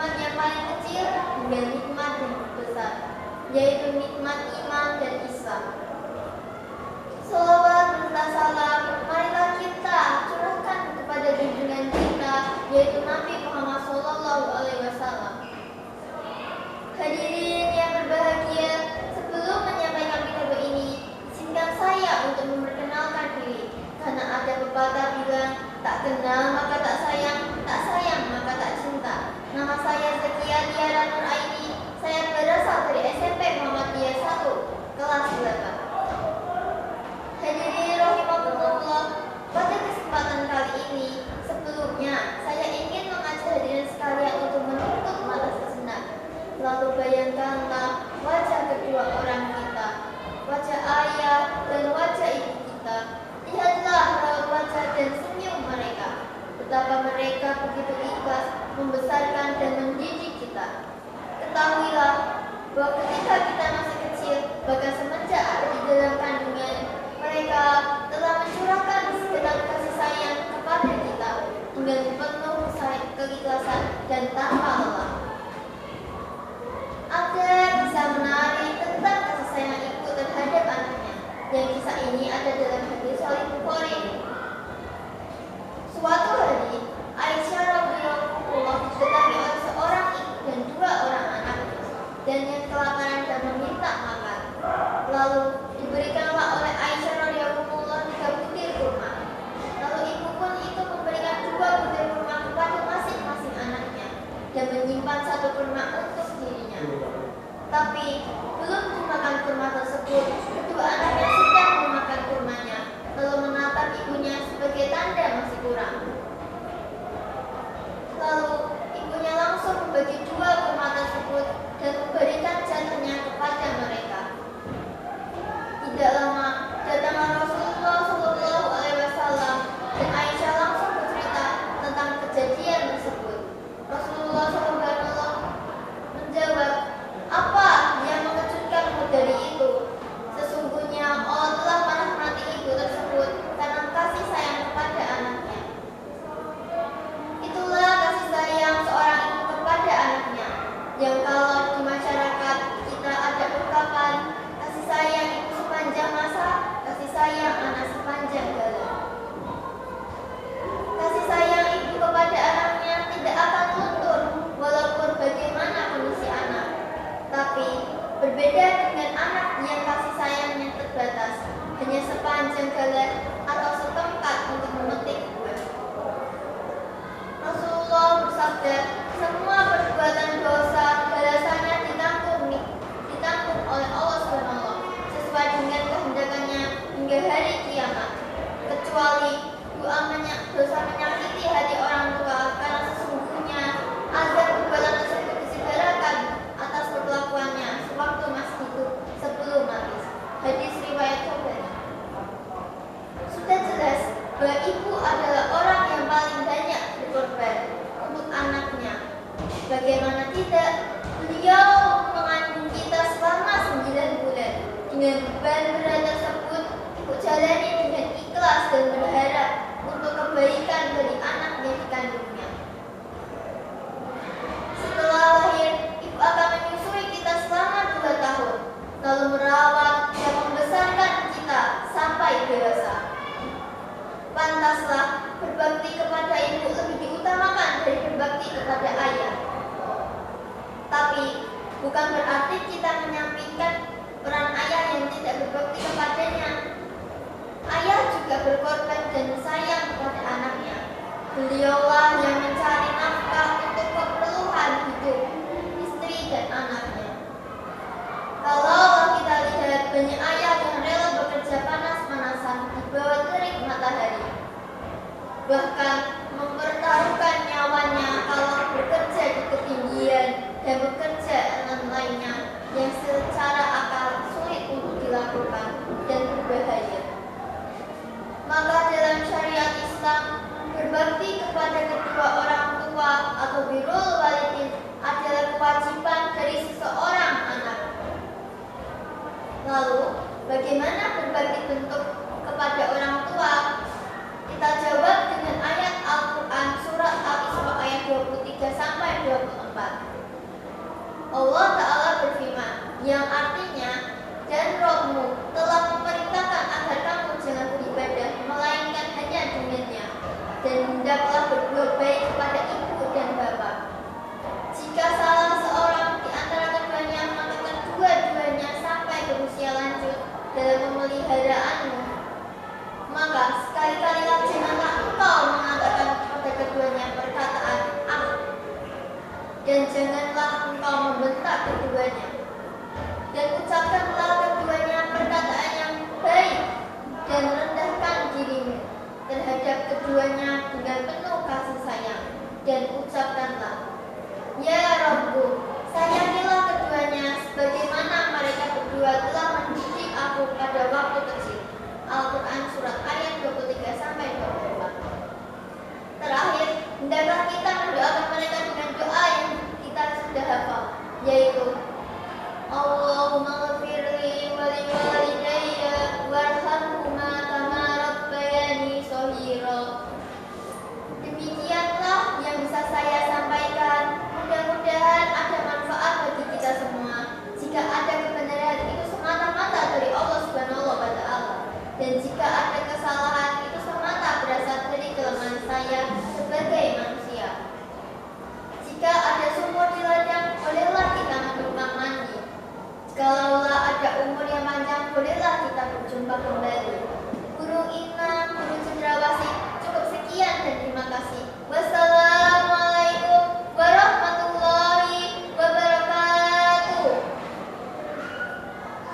nikmat yang paling kecil hingga nikmat yang terbesar, yaitu nikmat iman dan Islam. Sholawat serta salam marilah kita curahkan kepada junjungan kita, yaitu Nabi Muhammad SAW. Hadirin yang berbahagia, sebelum menyampaikan pidato ini, izinkan saya untuk memperkenalkan diri, karena ada pepatah bilang, tak kenal maka tak sayang maka tak cinta. Nama saya Zakia Diara Nur Aini. Saya berasal dari SMP Muhammadiyah 1, kelas 8. Hadirin rahimakumullah, pada kesempatan kali ini, sebelumnya saya ingin mengajak hadirin sekalian untuk menutup mata sejenak. Lalu bayangkanlah wajah kedua orang kita, wajah ayah dan wajah ibu kita. Lihatlah raut wajah dan senyum mereka. Betapa mereka begitu ikhlas membesarkan dan mendidik kita. Ketahuilah bahwa ketika kita masih kecil, bahkan semenjak ada di dalam kandungan, mereka telah mencurahkan segenap kasih sayang kepada kita dengan penuh keikhlasan dan tanpa lelah, agar bisa menarik tentang kasih sayang ibu terhadap anaknya. Dan kisah ini ada dalam hadis Sahih Bukhari. Suatu hari, Aisyah radhiyallahu didatangi oleh seorang ibu dan dua orang anaknya, dan yang kelaparan dan meminta makan. Lalu diberikanlah oleh Aisyah radhiyallahu 3 butir kurma. Lalu ibu pun itu memberikan 2 butir kurma kepada masing-masing anaknya dan menyimpan 1 kurma untuk dirinya. Tapi belum dimakan kurma tersebut, kedua anaknya sudah memakan kurmanya, lalu menatap ibunya sebagai tanda masih kurang. Lalu ibunya langsung membagi 2 kurma tersebut dan memberikan jatahnya kepada mereka. Tidak lama datanglah Rasulullah SAW dan Aisyah langsung bercerita tentang kejadian tersebut. Rasulullah SAW menjawab, "Apa yang mengejutkanmu dari itu? Sesungguhnya Allah telah merahmati ibu tersebut karena kasih sayang kepada anaknya." Itulah kasih sayang seorang ibu kepada anaknya, yang kalau di masyarakat kita ada ungkapan kasih sayang ibu sepanjang masa, kasih sayang anak sepanjang jalan. Kasih sayang ibu kepada anaknya tidak akan luntur walaupun bagaimana kondisi anak. Tapi berbeda dengan anak yang kasih sayangnya terbatas, hanya sepanjang jalan atau setempat untuk memetik buah. Rasulullah bersabda, "Semua perbuatan dosa balasannya ditanggung oleh Allah SWT sesuai dengan kehendakannya hingga hari kiamat, kecuali dosa menyakiti hati orang tua, karena sesungguhnya azab perbuatan tersebut disegerakan atas perlakuannya sewaktu masih hidup sebelum mati." Hadis riwayat Bukhari. Sudah jelas bahwa ibu adalah orang yang paling banyak berkorban untuk anaknya. Bagaimana tidak, beliau mengandung kita selama 9 bulan. Dengan beban berat tersebut, ibu jalani dengan ikhlas dan berharap untuk kebaikan dari anak yang dikandungnya. Setelah lahir, ibu akan menyusui kita selama 2 tahun, lalu merawat dan membesarkan kita sampai dewasa. Pantaslah berbakti kepada ibu lebih diutamakan dari berbakti kepada ayah. Tapi bukan berarti kita menyampingkan peran ayah yang tidak berbakti kepadanya. Ayah juga berkorban dan sayang kepada anaknya. Beliaulah yang mencari nafkah untuk keperluan hidup istri dan anaknya. Kalau kita lihat banyak ayah yang rela bekerja panas-panasan di bawah terik matahari, bahkan mempertaruhkan nyawanya kalau bekerja di ketinggian dan bekerja lainnya yang secara akal sulit untuk dilakukan dan berbahaya. Maka dalam syariat Islam, berbakti kepada kedua orang tua atau birrul walidin adalah kewajiban dari seseorang anak. Lalu, bagaimana berbagi bentuk kepada orang tua? Kita jawab dengan ayat Allah Ta'ala berfirman, yang artinya, dan Rohmu telah memerintahkan agar kamu jangan beribadah melainkan hanya dengannya, dan hendaklah berbuat baik kepada ibu dan bapak. Jika salah seorang di antara keduanya, maka kedua-duanya sampai berusia lanjut dalam pemeliharaanmu, maka sekali-kalilah janganlah engkau mengatakan kepada keduanya perkataan ah, dan janganlah engkau membentak keduanya, dan ucapkanlah keduanya perkataan yang baik, dan rendahkan dirimu terhadap keduanya dengan penuh kasih sayang, dan ucapkanlah, ya Rabbu, sayangilah keduanya sebagaimana mereka berdua telah mendidik aku pada waktu kecil. Al-Quran Surat ayat 23-24. Terakhir, hendaklah kita mendoakan mereka dengan doa yang kita sudah hafal, yaitu Allahumma ghfirli wa liwalidayya warhamhuma kama rabbayani shaghira. Demikianlah yang bisa saya sampaikan. Mudah-mudahan ada manfaat bagi kita semua. Jika ada kebenaran, itu semata-mata dari Allah Subhanahu wa Ta'ala, dan jika ada kesalahan, itu semata berasal dari kelemahan saya sebagai manusia. Jika ada sumur di ladang, bolehlah kita menumpang mandi. Jikalau ada umur yang panjang, bolehlah kita berjumpa kembali.